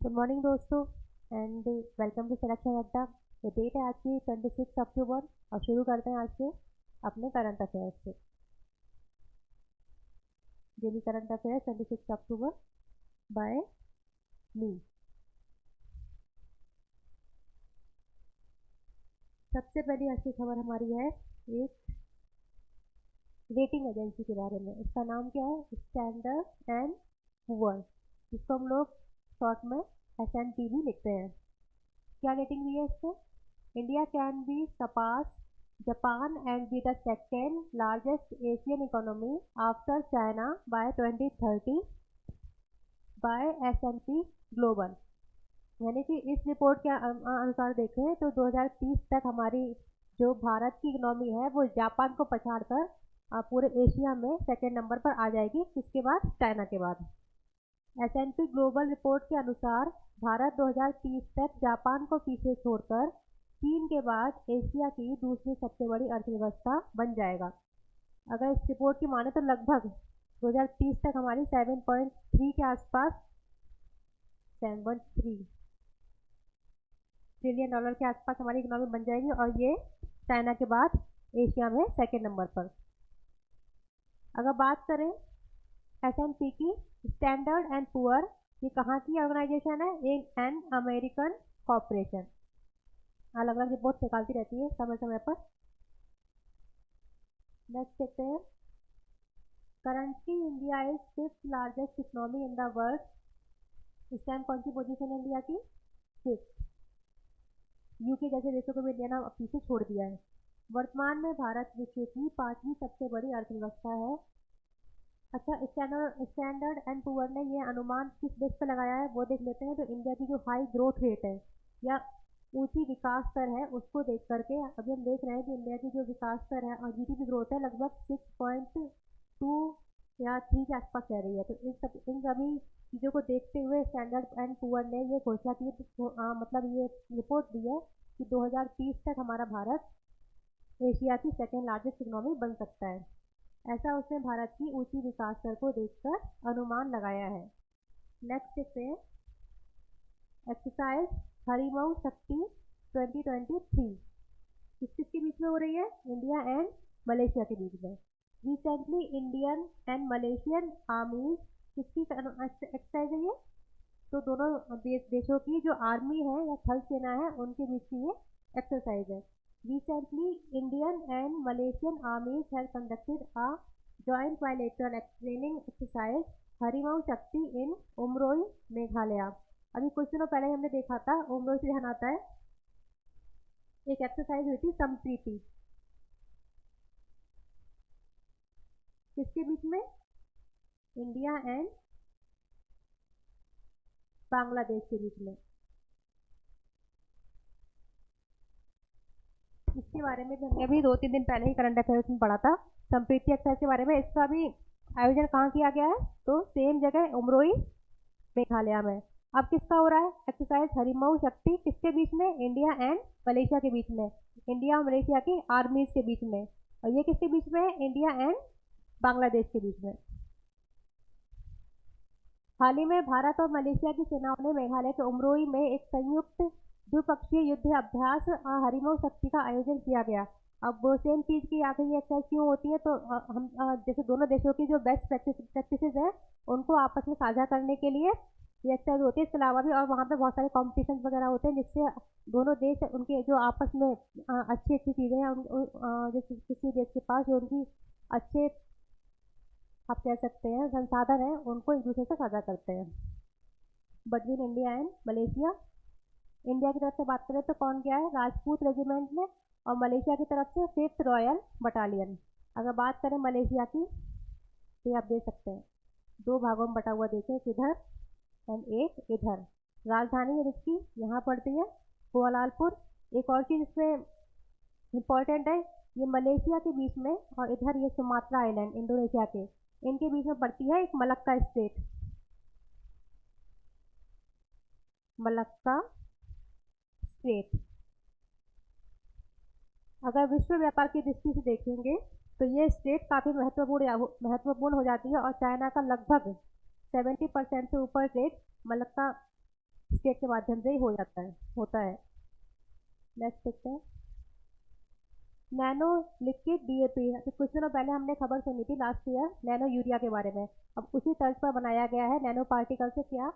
Good morning दोस्तों and welcome to selection अड्डा। तो डेट है आज की 26 अक्टूबर और शुरू करते हैं आज से अपने करंट अफेयर्स से। डेली करंट अफेयर्स 26 अक्टूबर बाय मी। सबसे पहली अच्छी खबर हमारी है एक रेटिंग एजेंसी के बारे में। इसका नाम क्या है? स्टैंडर्ड एंड पुअर, जिसको हम लोग शॉर्ट में S&P भी लिखते हैं। क्या रेटिंग दी है इसको? India can be surpass Japan and be the second largest Asian economy after China by 2030 by S&P Global। यानी कि इस रिपोर्ट के अनुसार देखें तो 2030 तक हमारी जो भारत की इकोनॉमी है वो जापान को पछाड़कर पूरे एशिया में सेकेंड नंबर पर आ जाएगी। किसके बाद? चाइना के बाद। S&P ग्लोबल रिपोर्ट के अनुसार भारत 2030 तक जापान को पीछे छोड़कर चीन के बाद एशिया की दूसरी सबसे बड़ी अर्थव्यवस्था बन जाएगा। अगर इस रिपोर्ट की माने तो लगभग 2030 तक हमारी 7.3 के आसपास 7.3 ट्रिलियन डॉलर के आसपास हमारी इकोनॉमी बन जाएगी और ये चाइना के बाद एशिया में सेकेंड नंबर पर। अगर बात करें S&P की, स्टैंडर्ड एंड पुअर ये कहाँ की ऑर्गेनाइजेशन है? An American corporation. अलग अलग रिपोर्ट निकालती रहती है समय समय पर। नेक्स्ट देखते हैं, currently India is fifth largest economy in the world. इस टाइम कौन सी पोजीशन है इंडिया की? फिफ्थ। यूके जैसे देशों को भी इंडिया ने पीछे छोड़ दिया है। वर्तमान में भारत विश्व की 5वीं सबसे बड़ी अर्थव्यवस्था है। अच्छा, स्टैंडर्ड एंड पुअर ने ये अनुमान किस बेस पर लगाया है वो देख लेते हैं। तो इंडिया की जो हाई ग्रोथ रेट है या ऊंची विकास दर है उसको देख करके अभी हम देख रहे हैं कि इंडिया की जो विकास दर है और जीडीपी ग्रोथ है लगभग 6.2 या 3 के आसपास रह रही है। तो इन सभी चीज़ों को देखते हुए स्टैंडर्ड एंड पुअर ने ये घोषणा की, मतलब ये रिपोर्ट दी है कि 2030 तक हमारा भारत एशिया की सेकेंड लार्जेस्ट इकोनॉमी बन सकता है। ऐसा उसने भारत की ऊंची विकास दर को देखकर अनुमान लगाया है। नेक्स्ट देखते हैं, एक्सरसाइज हरिमऊ शक्ति 2023 किसके बीच में हो रही है? इंडिया एंड मलेशिया के बीच में। Recently Indian and Malaysian army किसकी एक्सरसाइज है ये? तो दोनों देशों की जो आर्मी है या थल सेना है उनके बीच की ये एक्सरसाइज है। Recently, Indian and Malaysian armies have conducted a joint bilateral training exercise Harimau शक्ति in उमरोई, मेघालय। अभी कुछ दिनों पहले हमने देखा था, उमरोई से ध्यान आता है, एक एक्सरसाइज हुई थी संप्रीति। किसके बीच में? इंडिया एंड बांग्लादेश के बीच में। इसके बारे में हमने भी 2-3 दिन पहले ही करंट अफेयर्स में पढ़ा था, संप्रीति एक्सरसाइज के बारे में। इसका भी आयोजन कहाँ किया गया है? तो सेम जगह उमरोई, मेघालय में। अब किसका हो रहा है एक्सरसाइज? हरिमऊ शक्ति। किसके बीच में? इंडिया एंड मलेशिया के बीच में, इंडिया और मलेशिया की आर्मीज के बीच में। और ये किसके बीच में है? इंडिया एंड बांग्लादेश के बीच में। हाल ही में भारत और मलेशिया की सेनाओं ने मेघालय के उमरोई में एक संयुक्त द्विपक्षीय युद्ध अभ्यास हरिमऊ शक्ति का आयोजन किया गया। अब सेम चीज़ की आखिर ये एक्सरसाइज क्यों होती है? तो हम जैसे दोनों देशों की जो बेस्ट प्रैक्टिसेस है उनको आपस में साझा करने के लिए ये एक्सरसाइज होती है। इसके अलावा भी और वहाँ पे बहुत सारे कॉम्पिटिशन वगैरह होते हैं जिससे दोनों देश उनके जो आपस में अच्छी अच्छी चीज़ें हैं, जैसे किसी देश के पास जो उनकी अच्छे आप कह सकते हैं संसाधन है उनको एक दूसरे से साझा करते हैं। Between India and Malaysia, India की तरफ से बात करें तो कौन गया है? राजपूत रेजिमेंट में। और मलेशिया की तरफ से 5th रॉयल बटालियन। अगर बात करें मलेशिया की तो आप देख सकते हैं 2 भागों में बटा हुआ, देखें, एक इधर एंड एक इधर। राजधानी है जिसकी यहाँ पड़ती है कुआलालंपुर। एक और चीज़ इसमें इम्पॉर्टेंट है, ये मलेशिया के बीच में और इधर ये सुमात्रा आइलैंड इंडोनेशिया के, इनके बीच में पड़ती है एक मलक्का स्टेट। Malacca state. अगर विश्व व्यापार की दृष्टि से देखेंगे तो ये स्टेट काफ़ी महत्वपूर्ण हो जाती है और चाइना का लगभग 70% से ऊपर ट्रेड मलक्का स्टेट के माध्यम से ही होता है। नेक्स्ट देखते हैं, नैनो लिक्विड डीएपी। कुछ दिनों पहले हमने खबर सुनी थी लास्ट ईयर नैनो यूरिया के बारे में, अब उसी तर्ज पर बनाया गया है नैनो पार्टिकल से क्या,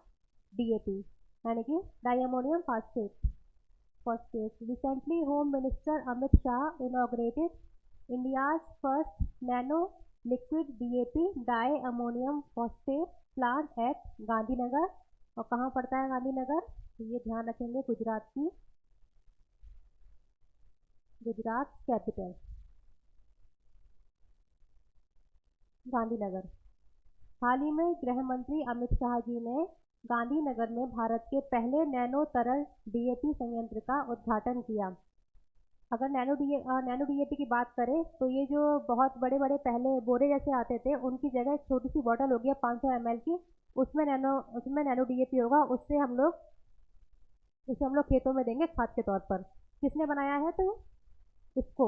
डीएपी, यानी कि di ammonium phosphate. Recently home minister Amit Shah inaugurated India's first nano liquid DAP di ammonium phosphate plant at Gandhinagar. और कहाँ पड़ता है गांधीनगर, ये ध्यान रखेंगे, गुजरात कैपिटल गांधीनगर। हाल ही में गृह मंत्री अमित शाह जी ने गांधीनगर में भारत के पहले नैनो तरल डीएपी संयंत्र का उद्घाटन किया। अगर नैनो डीएपी की बात करें तो ये जो बहुत बड़े बड़े पहले बोरे जैसे आते थे उनकी जगह एक छोटी सी बॉटल होगी 500 ml की, उसमें नैनो डीएपी होगा। उसे हम लोग खेतों में देंगे खाद के तौर पर। किसने बनाया है, तो इसको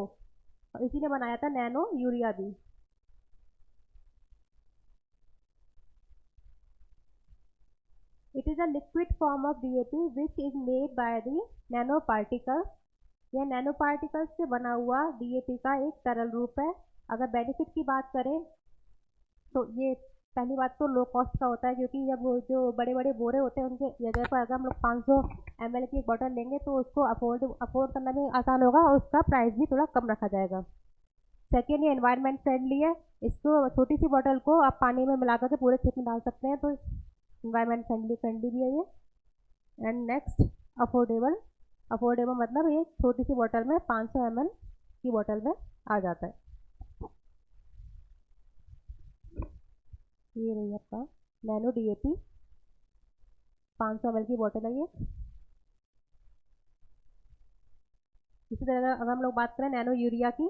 इसी ने बनाया था नैनो यूरिया भी। It is a liquid form of DAP which is made by the nanoparticles। यह नैनो पार्टिकल्स से बना हुआ डीएपी का एक तरल रूप है। अगर बेनिफिट की बात करें तो ये पहली बात तो लो कॉस्ट का होता है, क्योंकि जब वो जो बड़े बड़े बोरे होते हैं उनके जगह पर अगर हम लोग 500 ml की एक बॉटल लेंगे तो उसको अफोर्ड करना भी आसान होगा और उसका प्राइस भी थोड़ा कम रखा जाएगा। सेकेंड, ये एनवायरनमेंट फ्रेंडली है। इसको छोटी सी बॉटल को आप पानी में मिला करके पूरे खेत में डाल सकते हैं, तो एनवायरनमेंट फ्रेंडली भी है ये। एंड नेक्स्ट, अफोर्डेबल मतलब ये छोटी सी बॉटल में 500 ml की बॉटल में आ जाता है। ये रही आपका नैनो डीएपी 500 ml की बॉटल है ये। इसी तरह अगर हम लोग बात करें नैनो यूरिया की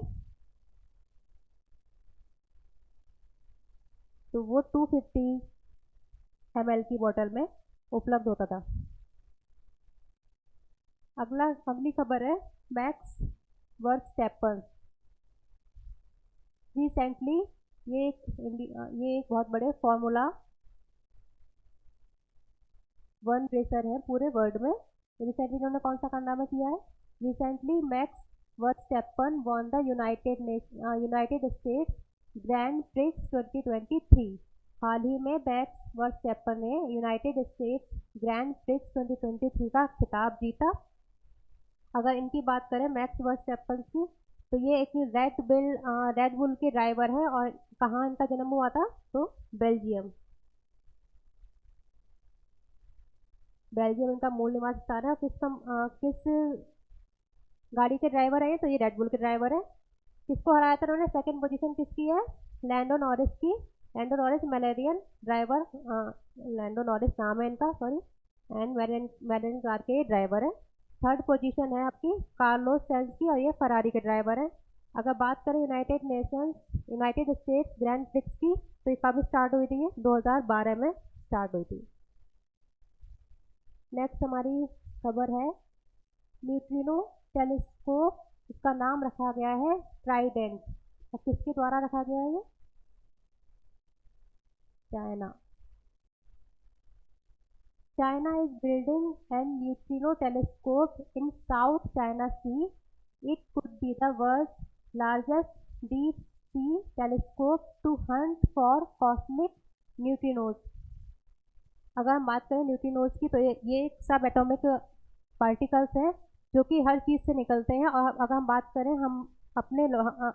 तो वो 250 ml की बॉटल में उपलब्ध होता था। अगली खबर है मैक्स वर्स्टैपन। रिसेंटली ये एक बहुत बड़े फॉर्मूला 1 रेसर है पूरे वर्ल्ड में। रिसेंटली उन्होंने कौन सा कारनामा किया है, recently max Verstappen won the United states grand prix 2023। हाल ही में मैक्स वर्स्टैपन ने यूनाइटेड स्टेट्स ग्रैंड प्रिक्स 2023 का खिताब जीता। अगर इनकी बात करें मैक्स वर्स्टैपन की तो ये एक रेड बुल के ड्राइवर है। और कहाँ इनका जन्म हुआ था, तो बेल्जियम इनका मूल निवास स्थान है। किस गाड़ी के ड्राइवर है, तो ये रेड बुल के ड्राइवर है। किसको हराया था उन्होंने, सेकंड पोजीशन किसकी है, लैंडो नॉरिस की। Lando Norris McLaren driver, Lando Norris नाम है इनका, सॉरी, एंड मैलेरियन कार के ड्राइवर है। थर्ड पोजीशन है आपकी कार्लोस सेंस की और ये फरारी के ड्राइवर है। अगर बात करें यूनाइटेड स्टेट्स ग्रैंड प्रिक्स की तो ये कब स्टार्ट हुई थी, 2012 में स्टार्ट हुई थी। नेक्स्ट हमारी खबर है न्यूट्रिनो टेलीस्कोप। इसका नाम रखा गया है ट्राइडेंट। और किसके द्वारा रखा गया है, ये China is building a neutrino telescope in South China Sea. It could be the world's largest deep sea telescope to hunt for cosmic neutrinos। अगर हम बात करें न्यूट्रिनोज की तो ये सब एटॉमिक पार्टिकल्स हैं जो कि हर चीज़ से निकलते हैं। और अगर हम बात करें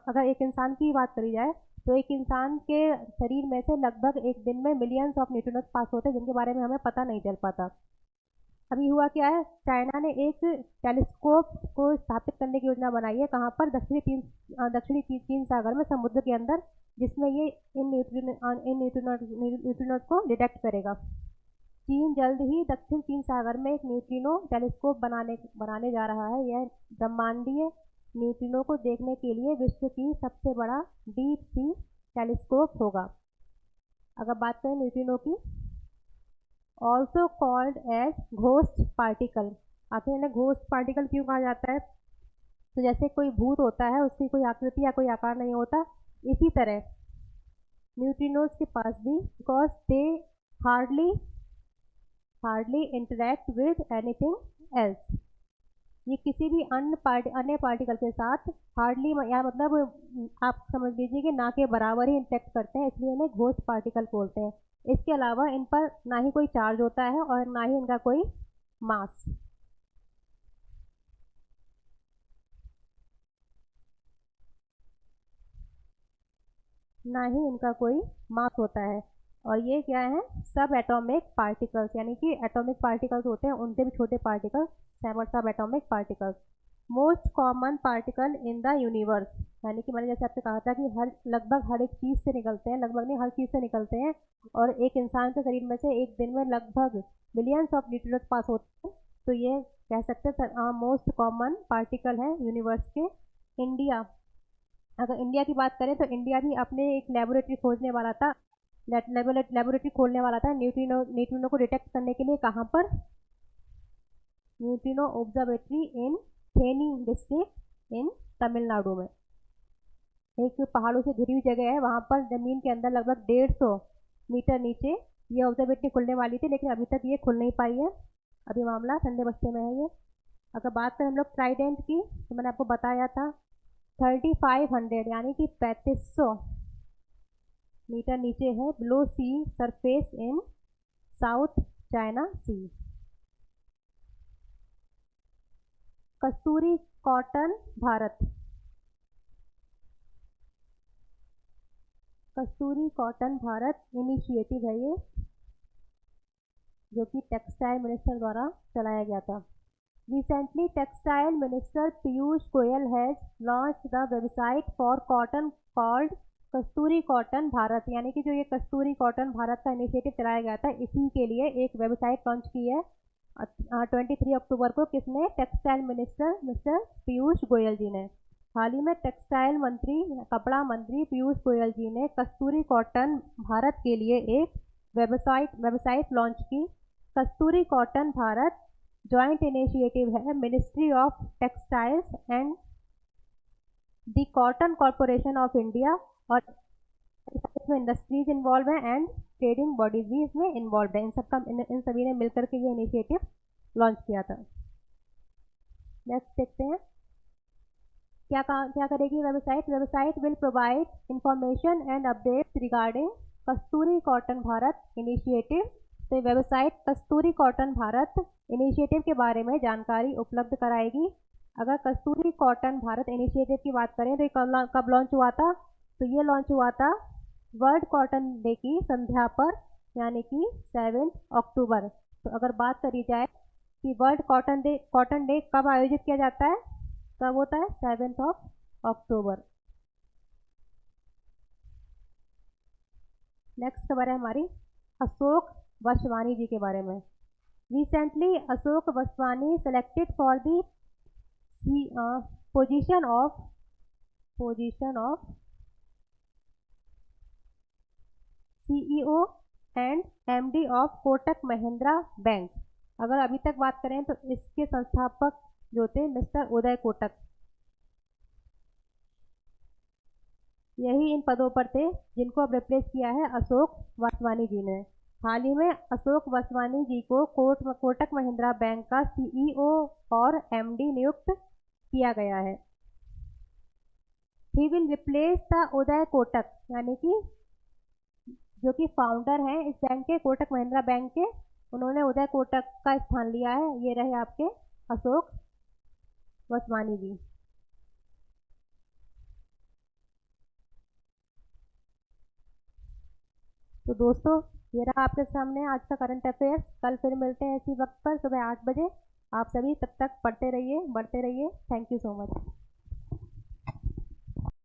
अगर एक इंसान की बात करी जाए तो एक इंसान के शरीर में से लगभग एक दिन में मिलियंस ऑफ न्यूट्रिनोज पास होते हैं जिनके बारे में हमें पता नहीं चल पाता। अभी हुआ क्या है, चाइना ने एक टेलीस्कोप को स्थापित करने की योजना बनाई है। कहाँ पर, दक्षिणी चीन सागर में समुद्र के अंदर, जिसमें ये इन न्यूट्रिनोज को डिटेक्ट करेगा। चीन जल्द ही दक्षिण चीन सागर में एक न्यूट्रिनो टेलीस्कोप बनाने जा रहा है। यह ब्रह्मांडीय न्यूट्रिनो को देखने के लिए विश्व की सबसे बड़ा डीप सी टेलीस्कोप होगा। अगर बात करें न्यूट्रिनो की, also called as ghost particle. आखिर इन्हें घोस्ट पार्टिकल क्यों कहा जाता है, तो जैसे कोई भूत होता है उसकी कोई आकृति या कोई आकार नहीं होता, इसी तरह न्यूट्रिनोज के पास भी, because they hardly interact with anything else. ये किसी भी अन्य पार्टिकल के साथ हार्डली या मतलब आप समझ लीजिए कि ना के बराबर ही इंटरेक्ट करते हैं, इसलिए इन्हें घोस्ट पार्टिकल बोलते हैं। इसके अलावा इन पर ना ही कोई चार्ज होता है और ना ही इनका कोई मास। ना ही इनका कोई मास होता है। और ये क्या है, सब एटॉमिक पार्टिकल्स, यानी कि एटॉमिक पार्टिकल्स होते हैं उनसे भी छोटे पार्टिकल्स, सब atomic particles. Most common particle in the universe, यानी कि मैंने जैसे आपसे कहा था कि लगभग हर एक चीज़ से निकलते हैं, लगभग नहीं हर चीज़ से निकलते हैं, और एक इंसान के शरीर में से एक दिन में लगभग मिलियंस ऑफ न्यूट्रॉन्स पास होते हैं। तो ये कह सकते हैं मोस्ट कॉमन पार्टिकल है यूनिवर्स के। इंडिया, अगर इंडिया की बात करें तो इंडिया भी अपने एक लेबोरेटरी खोजने वाला था, लेबोरेटरी खोलने वाला था न्यूट्रिनो को डिटेक्ट करने के लिए। कहाँ पर? Neutrino observatory in Theni district in Tamil Nadu में। एक पहाड़ों से घिरी हुई जगह है, वहाँ पर ज़मीन के अंदर लगभग 150 मीटर नीचे ये ऑब्जर्वेटरी खुलने वाली थी, लेकिन अभी तक ये खुल नहीं पाई है। अभी मामला ठंडे बस्ते में है ये। अगर बात करें हम लोग ट्राइडेंट की, तो मैंने आपको बताया था 3500 यानी कि 3500 मीटर नीचे है, below sea surface in South China Sea. Kasturi cotton Bharat, Kasturi cotton Bharat initiative है ये, जो कि टेक्सटाइल मिनिस्टर द्वारा चलाया गया था। Recently textile minister Piyush Goyal has launch the website for cotton called Kasturi cotton Bharat, यानी कि जो ये कस्तूरी कॉटन भारत का इनिशिएटिव चलाया गया था, इसी के लिए एक वेबसाइट लॉन्च की है 23 अक्टूबर को। किसने? Textile minister mister Piyush Goyal ji ने। हाल ही में टेक्सटाइल मंत्री, कपड़ा मंत्री पीयूष गोयल जी ने कस्तूरी कॉटन भारत के लिए एक वेबसाइट लॉन्च की। कस्तूरी कॉटन भारत जॉइंट इनिशिएटिव है ministry of textiles and the cotton corporation of India, और इसमें इंडस्ट्रीज इन्वॉल्व है एंड ट्रेडिंग बॉडीज भी इसमें इन्वॉल्व है। इन सभी ने मिलकर के ये इनिशिएटिव लॉन्च किया था। नेक्स्ट देखते हैं क्या करेगी website. Website will provide information and updates regarding Kasturi cotton Bharat initiative. तो वेबसाइट कस्तूरी कॉटन भारत इनिशिएटिव के बारे में जानकारी उपलब्ध कराएगी। अगर कस्तूरी कॉटन भारत इनिशिएटिव की बात करें तो ये कब लॉन्च हुआ था? तो ये लॉन्च हुआ था वर्ल्ड कॉटन डे की संध्या पर, यानी कि 7 अक्टूबर। तो अगर बात करी जाए कि वर्ल्ड कॉटन डे कब आयोजित किया जाता है, कब होता है? 7 अक्टूबर। नेक्स्ट खबर है हमारी अशोक वासवानी जी के बारे में। Recently Ashok Vaswani selected for the position of CEO and MD of Kotak Mahindra bank. अगर अभी तक बात करें तो इसके संस्थापक जो थे मिस्टर उदय कोटक, यही इन पदों पर थे जिनको अब रिप्लेस किया है अशोक वासवानी जी ने। हाल ही में अशोक वासवानी जी को कोटक महिंद्रा बैंक का CEO और MD नियुक्त किया गया है। He will replace the Uday Kotak, यानी कि जो कि फाउंडर हैं इस बैंक के, कोटक महिंद्रा बैंक के, उन्होंने उदय कोटक का स्थान लिया है। ये रहे आपके अशोक वासवानी जी। तो दोस्तों ये रहा आपके सामने आज का करंट अफेयर्स। कल फिर मिलते हैं इसी वक्त पर सुबह 8 बजे। आप सभी तब तक पढ़ते रहिए, बढ़ते रहिए। Thank you so much.